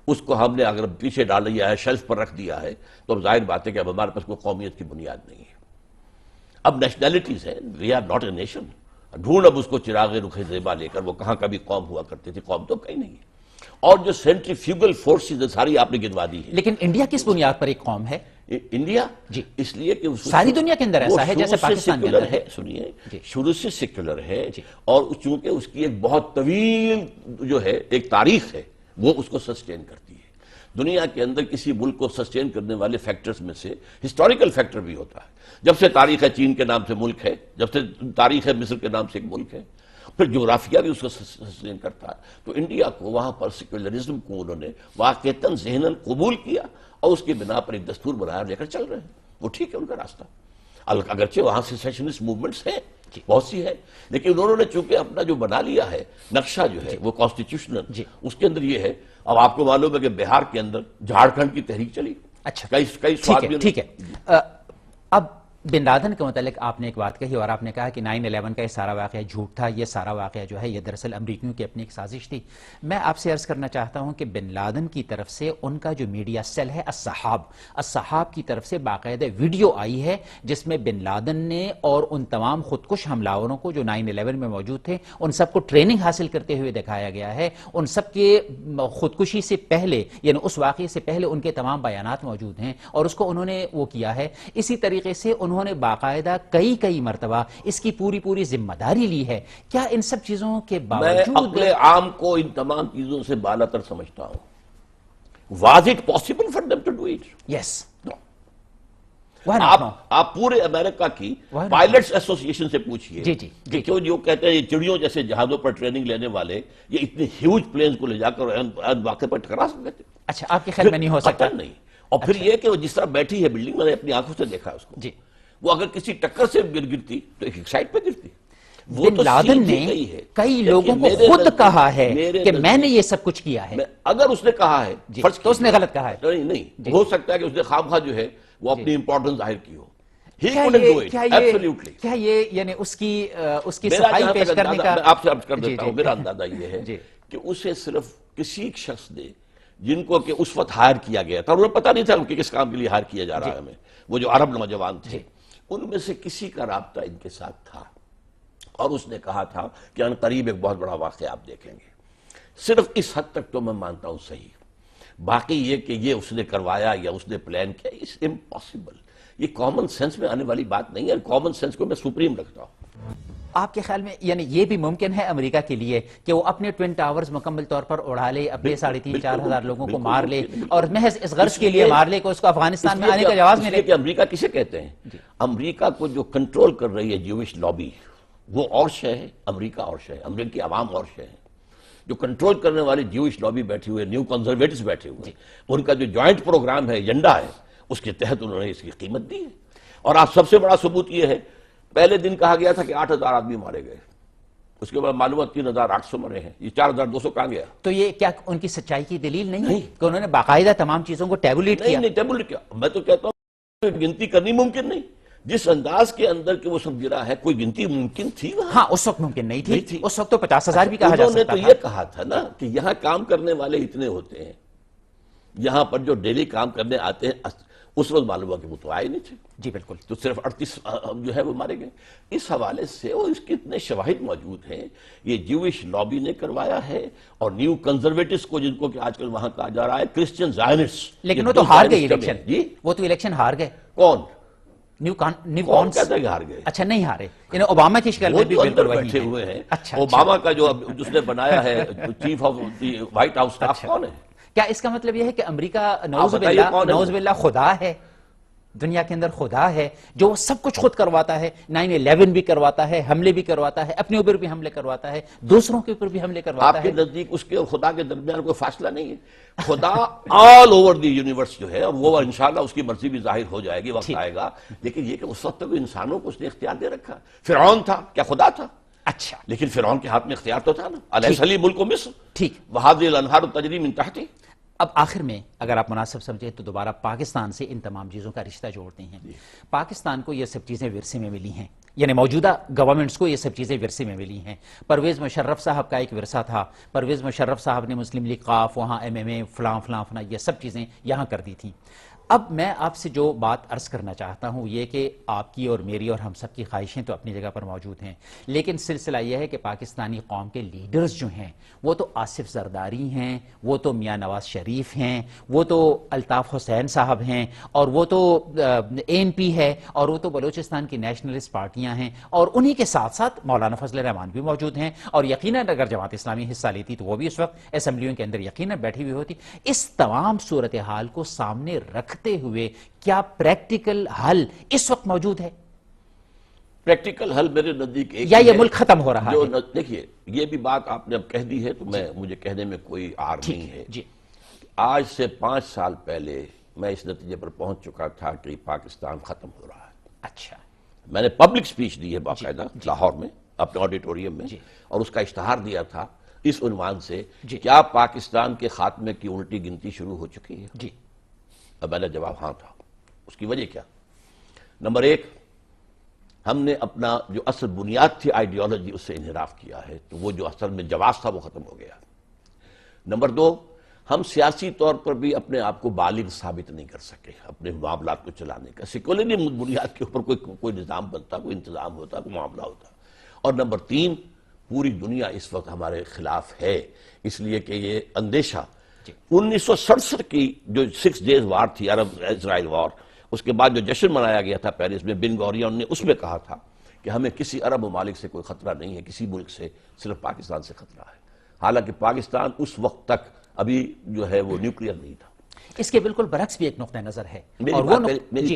اس کو ہم نے اگر پیچھے ڈال دیا ہے، شیلف پر رکھ دیا ہے، تو اب ظاہر بات ہے کہ اب ہمارے پاس کوئی قومیت کی بنیاد نہیں ہے. اب نیشنلٹیز ہیں، we are not a nation. ڈھونڈ اب اس کو چراغ رخ زیبا لے کر، وہ کہاں کبھی قوم ہوا کرتی تھی، قوم تو کہیں نہیں ہے. اور جو سینٹریفیوگل فورسز ساری آپ نے گنوا دی ہے. لیکن انڈیا کس بنیاد پر ایک قوم ہے؟ انڈیا جی اس لیے کہ ساری دنیا کے اندر ایسا ہے جیسے پاکستان کے اندر ہے. سنیے، شروع سے سیکولر ہے، اور چونکہ اس کی ایک بہت طویل جو ہے ایک تاریخ ہے، وہ اس کو سسٹین کرتی ہے. دنیا کے اندر کسی ملک کو سسٹین کرنے والے فیکٹرز میں سے ہسٹوریکل فیکٹر بھی ہوتا ہے. جب سے تاریخ ہے چین کے نام سے ملک ہے، جب سے تاریخ ہے مصر کے نام سے ایک ملک ہے، پھر جغرافیہ بھی اس کو سسٹین کرتا ہے. تو انڈیا کو وہاں پر سیکولرزم کو انہوں نے واقعتاً ذہناً قبول کیا اور اس کی بنا پر ایک دستور بنایا لے کر چل رہے ہیں. وہ ٹھیک ہے ان کا راستہ، اگرچہ وہاں سے سیشنسٹ موومنٹس ہیں بہت سی ہے، لیکن انہوں نے چونکہ اپنا جو بنا لیا ہے نقشہ جو ہے وہ کانسٹیٹیوشنل، اس کے اندر یہ ہے. اب آپ کو معلوم ہے کہ بہار کے اندر جھارکھنڈ کی تحریک چلی. اچھا ٹھیک ہے. اب بن لادن کے متعلق آپ نے ایک بات کہی اور آپ نے کہا کہ 9/11 کا یہ سارا واقعہ جھوٹ تھا، یہ سارا واقعہ جو ہے یہ دراصل امریکیوں کی اپنی ایک سازش تھی. میں آپ سے عرض کرنا چاہتا ہوں کہ بن لادن کی طرف سے ان کا جو میڈیا سیل ہے الصحاب کی طرف سے باقاعدہ ویڈیو آئی ہے جس میں بن لادن نے اور ان تمام خودکش حملاوروں کو جو 9/11 میں موجود تھے ان سب کو ٹریننگ حاصل کرتے ہوئے دکھایا گیا ہے. ان سب کے خودکشی سے پہلے یعنی اس واقعے سے پہلے ان کے تمام بیانات موجود ہیں اور اس کو انہوں نے وہ کیا ہے. اسی طریقے سے انہوں نے باقاعدہ کئی مرتبہ اس کی پوری ذمہ داری لی ہے. کیا ان سب چیزوں کے باوجود میں عقل عام کو ان تمام چیزوں سے بالا تر سمجھتا ہوں. Was it possible for them to do it? Yes. No. آپ پورے امریکہ کی پائلٹس ایسوسی ایشن سے پوچھئے کہ کیوں جو کہتے ہیں یہ چڑیوں جیسے جہازوں پر ٹریننگ لینے والے یہ اتنے ہیوج پلینز کو لے جا کر واقع پر ٹکرا سکتے تھے. اچھا آپ کے خیال میں نہیں ہو سکتا؟ نہیں. اور پھر یہ کہ وہ جس طرح بیٹھی ہے بلڈنگ، میں نے اپنی آنکھوں سے دیکھا اس کو، وہ اگر کسی ٹکر سے گرتی تو ایک سائٹ پہ گرتی. بن لادن نے کئی لوگوں کو خود کہا ہے کہ میں نے یہ سب کچھ کیا ہے. اگر اس نے کہا ہے تو اس نے غلط کہا ہے. نہیں ہو سکتا ہے کہ اس نے خواہ جو ہے وہ اپنی امپورٹنس ظاہر کی ہو. کیا یہ یعنی اس کی صفائی پیش کرنے کا آپ سے عرض کر دیتا ہوں، میرا اندازہ یہ ہے کہ اسے صرف کسی شخص نے جن کو کہ اس وقت ہائر کیا گیا تھا، انہیں پتہ نہیں تھا کہ کس کام کے لیے ہائر کیا جا رہا ہے ہمیں، وہ جو عرب نوجوان تھے ان میں سے کسی کا رابطہ ان کے ساتھ تھا اور اس نے کہا تھا کہ ان قریب ایک بہت بڑا واقعہ آپ دیکھیں گے. صرف اس حد تک تو میں مانتا ہوں صحیح. باقی یہ کہ یہ اس نے کروایا یا اس نے پلان کیا، اس امپاسبل. یہ کامن سینس میں آنے والی بات نہیں ہے. کامن سینس کو میں سپریم رکھتا ہوں. آپ کے خیال میں یعنی یہ بھی ممکن ہے امریکہ کے لیے کہ وہ اپنے ٹوین ٹاورز مکمل طور پر اڑا لے، اپنے 3,500-4,000 ہزار لوگوں کو مار لے اور محض اس غرض کے لیے مار لے کہ اس کو افغانستان میں آنے کا جواز ملے؟ کہ امریکہ کسے کہتے ہیں؟ امریکہ کو جو کنٹرول کر رہی ہے جیوش لابی، وہ اور شے ہے، امریکہ اور شے ہے، امریکی عوام اور شے ہے. جو کنٹرول کرنے والے جیوش لابی بیٹھے ہوئے، نیو کنزرویٹس بیٹھے ہوئے، ان کا جو جوائنٹ پروگرام ہے، ایجنڈا ہے، اس کے تحت انہوں نے اس کی قیمت دی ہے. اور آپ سب سے بڑا ثبوت یہ ہے، پہلے دن کہا گیا تھا کہ 8,000 آدمی مارے گئے، اس کے بعد معلوم 3,800 مرے ہیں. یہ 4,200 کہاں گیا؟ تو یہ کیا ان کی سچائی کی دلیل نہیں کہ انہوں نے باقاعدہ تمام چیزوں کو ٹیبولیٹ کیا؟ نہیں ٹیبولیٹ کیا. میں تو کہتا ہوں گنتی کرنی ممکن نہیں. جس انداز کے اندر کہ وہ سب گرا ہے، کوئی گنتی ممکن تھی وہاں؟ ہاں اس وقت ممکن نہیں تھی. اس وقت تو 50,000 بھی کہا جا سکتا تھا. انہوں نے تو یہ کہا تھا نا کہ یہاں کام کرنے والے اتنے ہوتے ہیں، یہاں پر جو ڈیلی کام کرنے آتے ہیں. اس وقت معلوم ہوا کہ وہ تو آئے نہیں تھے. جی بالکل. تو صرف 38 جو ہے وہ مارے گئے. اس حوالے سے وہ اس کے اتنے شواہد موجود ہیں. یہ جیوش لابی نے کروایا ہے اور نیو کنزرویٹس کو، جن کو کہ آج کل وہاں کہا جا رہا ہے کرسچن زائنسٹ. لیکن وہ تو ہار گئے الیکشن. جی وہ تو الیکشن ہار گئے. کون؟ کون کہتا ہے کہ ہار گئے؟ اچھا نہیں ہارے، یعنی اوباما کی شکل میں بھی بالکل وہی بیٹھے ہوئے ہیں. اچھا اوباما کا جو جس نے بنایا ہے chief of the white house staff کون ہے؟ کیا اس کا مطلب یہ ہے کہ امریکہ نعوذ باللہ خدا ہے، دنیا کے اندر خدا ہے جو وہ سب کچھ خود کرواتا ہے، 9/11 بھی کرواتا ہے، حملے بھی کرواتا ہے، اپنے اوپر بھی حملے کرواتا ہے، دوسروں کے اوپر بھی حملے کرواتا ہے؟ آپ کے نزدیک اس کے اور خدا کے درمیان کوئی فاصلہ نہیں ہے. خدا آل اوور دی یونیورس جو ہے وہ انشاءاللہ اس کی مرضی بھی ظاہر ہو جائے گی، وقت آئے گا. لیکن یہ کہ اس وقت تک انسانوں کو اس نے اختیار دے رکھا. فرعون تھا، کیا خدا تھا؟ اچھا لیکن فرعون کے ہاتھ میں اختیار تو تھا نا. الیس لی ملک مصر ٹھیک. وہذہ الانہار تجری من تحتی. اب آخر میں اگر آپ مناسب سمجھیں تو دوبارہ پاکستان سے ان تمام چیزوں کا رشتہ جوڑتے ہیں. پاکستان کو یہ سب چیزیں ورثے میں ملی ہیں، یعنی موجودہ گورنمنٹس کو یہ سب چیزیں ورثے میں ملی ہیں. پرویز مشرف صاحب کا ایک ورثہ تھا، پرویز مشرف صاحب نے مسلم لیگ قاف، وہاں MMA فلاں فلاں فلاں یہ سب چیزیں یہاں کر دی تھیں. اب میں آپ سے جو بات عرض کرنا چاہتا ہوں یہ کہ آپ کی اور میری اور ہم سب کی خواہشیں تو اپنی جگہ پر موجود ہیں، لیکن سلسلہ یہ ہے کہ پاکستانی قوم کے لیڈرز جو ہیں وہ تو آصف زرداری ہیں، وہ تو میاں نواز شریف ہیں، وہ تو الطاف حسین صاحب ہیں، اور وہ تو ANP ہے، اور وہ تو بلوچستان کی نیشنلسٹ پارٹیاں ہیں، اور انہی کے ساتھ ساتھ مولانا فضل الرحمان بھی موجود ہیں. اور یقیناً اگر جماعت اسلامی حصہ لیتی تو وہ بھی اس وقت اسمبلیوں کے اندر یقیناً بیٹھی ہوئی ہوتی. اس تمام صورتحال کو سامنے رکھتے ہوئے کیا پریکٹیکل حل اس وقت موجود ہے؟ پریکٹیکل حل میرے نزدیک ایک یا یہ ملک ختم ہو رہا ہے؟ دیکھیے یہ بھی بات آپ نے اب کہہ دی ہے تو مجھے کہنے میں کوئی عار نہیں ہے. جی آج سے 5 سال پہلے میں اس نتیجے پر پہنچ چکا تھا کہ پاکستان ختم ہو رہا ہے. اچھا. میں نے پبلک سپیچ دی ہے باقاعدہ لاہور میں اپنے آڈیٹوریم میں، اور اس کا اشتہار دیا تھا اس عنوان سے کیا پاکستان کے خاتمے کی الٹی گنتی شروع ہو چکی ہے؟ جی. اب میرا جواب ہاں تھا. اس کی وجہ کیا؟ نمبر 1، ہم نے اپنا جو اصل بنیاد تھی آئیڈیالوجی اس سے انحراف کیا ہے، تو وہ جو اصل میں جواز تھا وہ ختم ہو گیا. نمبر 2، ہم سیاسی طور پر بھی اپنے آپ کو بالغ ثابت نہیں کر سکے اپنے معاملات کو چلانے کا. سیکولر بنیاد کے اوپر کوئی نظام بنتا، کوئی انتظام ہوتا، کوئی معاملہ ہوتا. اور نمبر 3، پوری دنیا اس وقت ہمارے خلاف ہے، اس لیے کہ یہ اندیشہ 1967 کی جو 6 days وار تھی، عرب اسرائیل وار، اس کے بعد جو جشن منایا گیا تھا پیرس میں، بن گورین نے اس میں کہا تھا کہ ہمیں کسی عرب ممالک سے کوئی خطرہ نہیں ہے، کسی ملک سے، صرف پاکستان سے خطرہ ہے. حالانکہ پاکستان اس وقت تک ابھی جو ہے وہ نیوکلیئر نہیں تھا. اس کے بالکل برعکس بھی ایک نقطہ نظر ہے، اور وہ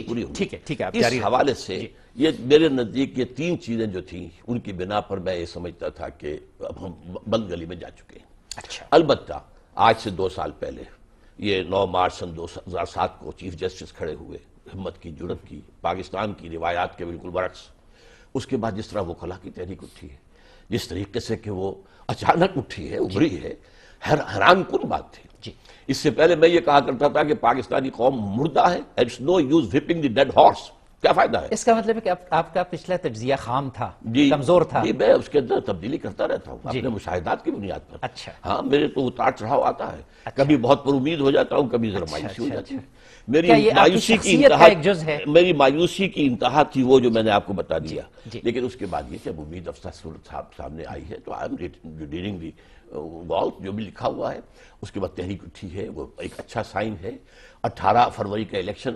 پوری ٹھیک ہے اس حوالے سے یہ میرے نزدیک یہ 3 چیزیں جو تھیں ان کی بنا پر میں یہ سمجھتا تھا کہ اب ہم بند گلی میں جا چکے ہیں. اچھا. البتہ آج سے 2 سال پہلے یہ 9 مارچ سن 2007 کو چیف جسٹس کھڑے ہوئے، ہمت کی، جرت کی، پاکستان کی روایات کے بالکل برعکس. اس کے بعد جس طرح وہ خلا کی تحریک اٹھی ہے، جس طریقے سے کہ وہ اچانک اٹھی ہے، ابھری ہے، حیران کن بات تھی. اس سے پہلے میں یہ کہا کرتا تھا کہ پاکستانی قوم مردہ ہے. It's no use whipping the dead horse. کیا فائدہ ہے؟ اس کا مطلب ہے کہ آپ کا پچھلا تجزیہ خام تھا، کمزور تھا. جی میں اس کے اندر تبدیلی کرتا رہتا ہوں اپنے مشاہدات کی بنیاد پر. اچھا. ہاں میرے تو اتار چڑھاؤ آتا ہے، کبھی بہت پر امید ہو جاتا ہوں، کبھی ذرا مایوسی ہو جاتی ہے. میری مایوسی کی انتہا تھی وہ جو میں نے آپ کو بتا دیا. لیکن اس کے بعد یہ کہ امید افزا صورت سامنے آئی ہے تو آئی ایم ریڈنگ دی وال جو بھی لکھا ہوا ہے. اس کے بعد تحریک اٹھی ہے، وہ ایک اچھا سائن ہے. 18 فروری کا الیکشن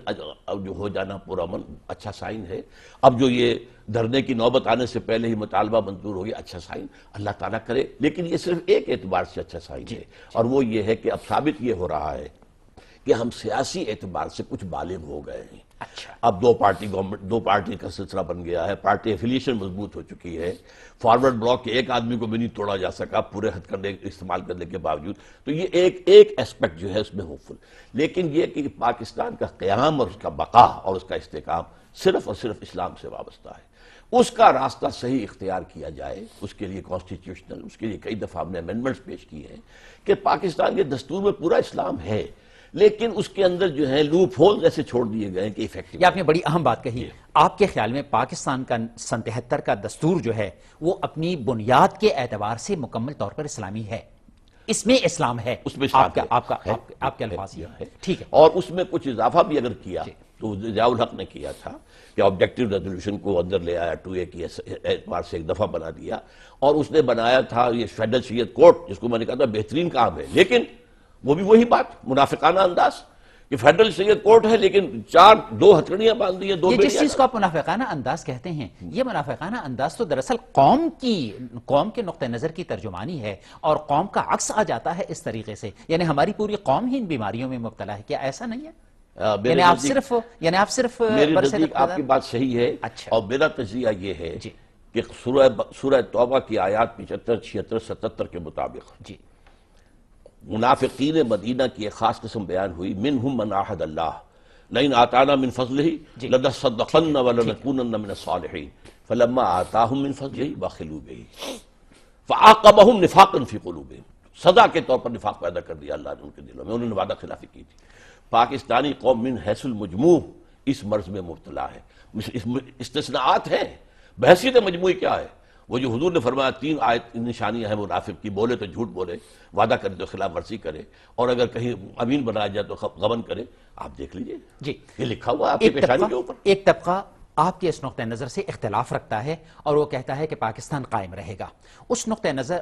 جو ہو جانا پرامن اچھا سائن ہے. اب جو یہ دھرنے کی نوبت آنے سے پہلے ہی مطالبہ منظور ہو گیا، اچھا سائن، اللہ تعالیٰ کرے. لیکن یہ صرف ایک اعتبار سے اچھا سائن ہے، اور وہ یہ ہے کہ اب ثابت یہ ہو رہا ہے کہ ہم سیاسی اعتبار سے کچھ بالغ ہو گئے ہیں. اچھا. اب 2 پارٹی کا سلسلہ بن گیا ہے، پارٹی ایفیلیشن مضبوط ہو چکی ہے. فارورڈ بلاک کے ایک آدمی کو بھی نہیں توڑا جا سکا پورے ہتھ کنڈے استعمال کرنے کے باوجود. تو یہ ایک ایسپیکٹ جو ہے اس میں ہوپفل. لیکن یہ کہ پاکستان کا قیام اور اس کا بقا اور اس کا استحکام صرف اور صرف اسلام سے وابستہ ہے. اس کا راستہ صحیح اختیار کیا جائے، اس کے لیے کانسٹیٹیوشنل، اس کے لیے کئی دفعہ ہم نے امینڈمنٹس پیش کیے ہیں کہ پاکستان کے دستور میں پورا اسلام ہے، لیکن اس کے اندر جو ہے لوپ ہول ایسے چھوڑ دیے گئے کہ ایفیکٹو. یہ آپ نے بڑی اہم بات کہی. آپ کے خیال میں پاکستان کا سن 73 کا دستور جو ہے وہ اپنی بنیاد کے اعتبار سے مکمل طور پر اسلامی ہے، اس میں اسلام ہے، اس میں آپ کے الفاظ ہے. ٹھیک ہے. اور اس میں کچھ اضافہ بھی اگر کیا تو ضیاء الحق نے کیا تھا کہ آبجیکٹیو ریزولوشن کو اندر لے آیا، 2A کی اعتبار سے ایک دفعہ بنا دیا. اور اس نے بنایا تھا یہ فیڈرل شریعت کورٹ، جس کو میں نے کہا تھا بہترین کام ہے، لیکن وہ بھی وہی بات، منافقانہ انداز یہ فیڈرل سید کورٹ ہے لیکن دو ہتھکڑیاں باندھ دی ہیں، دو یہ جس بیڑیاں چیز کو آپ منافقانہ انداز کہتے ہیں، یہ منافقانہ انداز تو دراصل قوم کے نقطہ نظر کی ترجمانی ہے، اور قوم کا عکس آ جاتا ہے اس طریقے سے، یعنی ہماری پوری قوم ہی ان بیماریوں میں مبتلا ہے، کیا ایسا نہیں ہے؟ یعنی آپ صرف میرے نزدیک آپ کی بات صحیح ہے، اور میرا تجزیہ یہ ہے کہ سورہ توبہ کی آیات 75، 76، 77 کے مطابق منافقین مدینہ کی ایک خاص قسم بیان ہوئی، منہم من عاہد اللہ لئن آتانا من فضلہ لنصدقن ولنکونن من الصالحین فلما آتاہم من فضلہ بخلوا بہ فعاقبہم نفاقا فی قلوبہم، سزا کے طور پر نفاق پیدا کر دیا اللہ نے ان کے دلوں میں، انہوں نے وعدہ خلافی کی تھی۔ پاکستانی قوم من حیث المجموع اس مرض میں مبتلا ہے، استثناءات ہیں، بحثیت مجموعی کیا ہے؟ وہ جو حضور نے فرمایا 3 آیت نشانیاں ہیں منافق کی، بولے تو جھوٹ بولے، وعدہ کرے تو خلاف ورزی کرے، اور اگر کہیں امین بنایا جائے تو غبن کرے۔ آپ دیکھ لیجئے، یہ لکھا ہوا آپ کی پیشانی کے اوپر۔ ایک طبقہ آپ کے اس نقطہ نظر سے اختلاف رکھتا ہے اور وہ کہتا ہے کہ پاکستان قائم رہے گا۔ اس نقطہ نظر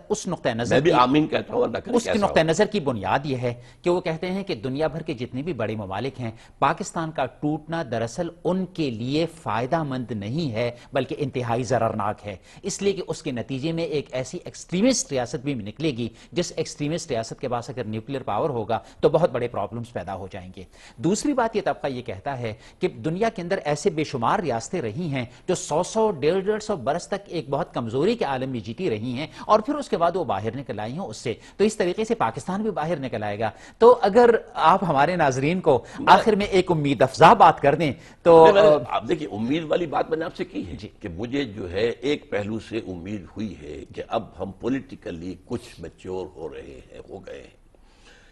میں بھی آمین کہتا ہوں، اللہ کرے اس کے نقطہ نظر کی بنیاد یہ ہے کہ وہ کہتے ہیں کہ دنیا بھر کے جتنے بھی بڑے ممالک ہیں، پاکستان کا ٹوٹنا دراصل ان کے لیے فائدہ مند نہیں ہے بلکہ انتہائی ضررناک ہے، اس لیے کہ اس کے نتیجے میں ایک ایسی ایکسٹریمسٹ ریاست بھی نکلے گی جس ایکسٹریمسٹ ریاست کے پاس اگر نیوکلیر پاور ہوگا تو بہت بڑے پرابلمز پیدا ہو جائیں گے۔ دوسری بات یہ طبقہ یہ کہتا ہے کہ دنیا کے اندر ایسے بے شمار ریاستیں رہی ہیں جو 100 برس تک ایک بہت کمزوری کے عالم میں جیتی رہی ہیں، اور پھر اس کے بعد وہ باہر نکل آئی ہیں اس سے، تو اس طریقے سے پاکستان بھی باہر نکل آئے گا۔ تو اگر آپ ہمارے ناظرین کو آخر میں ایک امید افزا بات کر دیں تو آپ دیکھیں، امید والی بات میں نے آپ سے کی ہے کہ مجھے جو ہے ایک پہلو سے امید ہوئی ہے کہ اب ہم پولیٹیکلی کچھ میچور ہو رہے ہیں، ہو گئے ہیں۔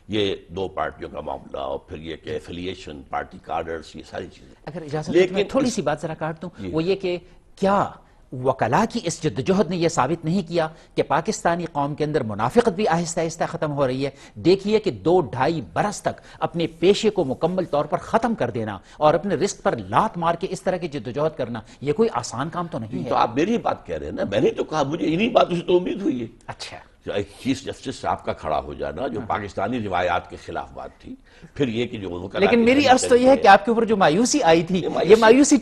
یہ 2 پارٹیوں کا معاملہ، اور پھر یہ کہ ایفیلیشن، پارٹی کارڈرز، یہ ساری چیزیں۔ اگر اجازت ہے میں تھوڑی سی بات ذرا کاٹ دوں، وہ یہ کہ کیا وکلاء کی اس جدوجہد نے یہ ثابت نہیں کیا کہ پاکستانی قوم کے اندر منافقت بھی آہستہ آہستہ ختم ہو رہی ہے؟ دیکھیے کہ 2-2.5 برس تک اپنے پیشے کو مکمل طور پر ختم کر دینا اور اپنے رزق پر لات مار کے اس طرح کی جدوجہد کرنا، یہ کوئی آسان کام تو نہیں ہے۔ تو آپ میری بات کہہ رہے ہیں نا، میں نے تو کہا مجھے انہی باتوں سے تو امید ہوئی ہے۔ اچھا، ایک چیف جسٹس صاحب کا کھڑا ہو جانا جو پاکستانی روایات کے خلاف بات تھی، پھر یہ کہ جو لیکن میری عرض تو یہ ہے کہ آپ کے اوپر جو مایوسی آئی تھی، یہ مایوسی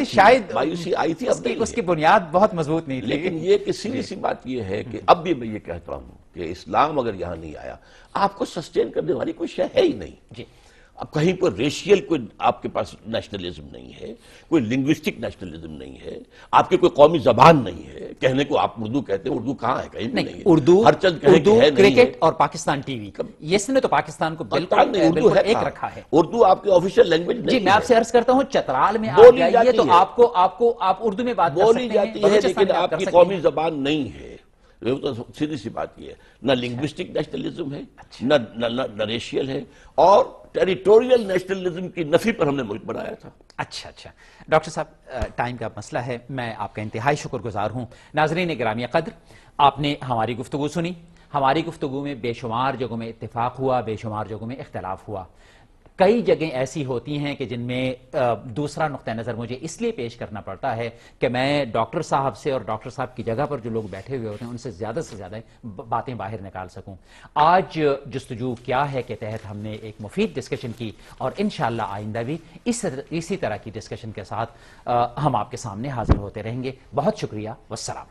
شاید مایوسی آئی تھی، اس کی بنیاد بہت مضبوط نہیں تھی۔ لیکن یہ کہ سیدھی سی بات یہ ہے کہ اب بھی میں یہ کہتا ہوں کہ اسلام اگر یہاں نہیں آیا، آپ کو سسٹین کرنے والی کوئی شے ہے ہی نہیں۔ اب کہیں پر ریشیل کوئی آپ کے پاس نیشنلزم نہیں ہے، کوئی لنگوسٹک نیشنلزم نہیں ہے، آپ کی کوئی قومی زبان نہیں ہے، کہنے کو آپ اردو کہتے ہیں، اردو کہاں ہے؟ کہیں بھی نہیں ہے۔ اردو، ہر چند کہیں کہ ہے نہیں ہے۔ کرکٹ اور پاکستان ٹی وی، اس نے تو پاکستان کو بالکل ایک رکھا ہے۔ اردو آپ کی آفیشیل لینگویج نہیں ہے۔ جی میں آپ سے عرض کرتا ہوں، چترال میں آپ جائیے تو آپ اردو میں بات کر سکتے ہیں، بولی جاتی ہے لیکن آپ کی قومی زبان نہیں ہے۔ یہ تو سیدھی سی بات یہ ہے، نہ لنگوسٹک نیشنلزم ہے، نہ ریشیل ہے، اور ٹیریٹوریل نیشنلزم کی نفی پر ہم نے ملک بنایا تھا۔ اچھا ڈاکٹر صاحب، ٹائم کا مسئلہ ہے، میں آپ کا انتہائی شکر گزار ہوں۔ ناظرین گرامی قدر، آپ نے ہماری گفتگو سنی، ہماری گفتگو میں بے شمار جگہوں میں اتفاق ہوا، بے شمار جگہوں میں اختلاف ہوا۔ کئی جگہیں ایسی ہوتی ہیں کہ جن میں دوسرا نقطہ نظر مجھے اس لیے پیش کرنا پڑتا ہے کہ میں ڈاکٹر صاحب سے اور ڈاکٹر صاحب کی جگہ پر جو لوگ بیٹھے ہوئے ہوتے ہیں ان سے زیادہ باتیں باہر نکال سکوں۔ آج جستجو کیا ہے کے تحت ہم نے ایک مفید ڈسکشن کی، اور انشاءاللہ آئندہ بھی اسی طرح کی ڈسکشن کے ساتھ ہم آپ کے سامنے حاضر ہوتے رہیں گے۔ بہت شکریہ، والسلام۔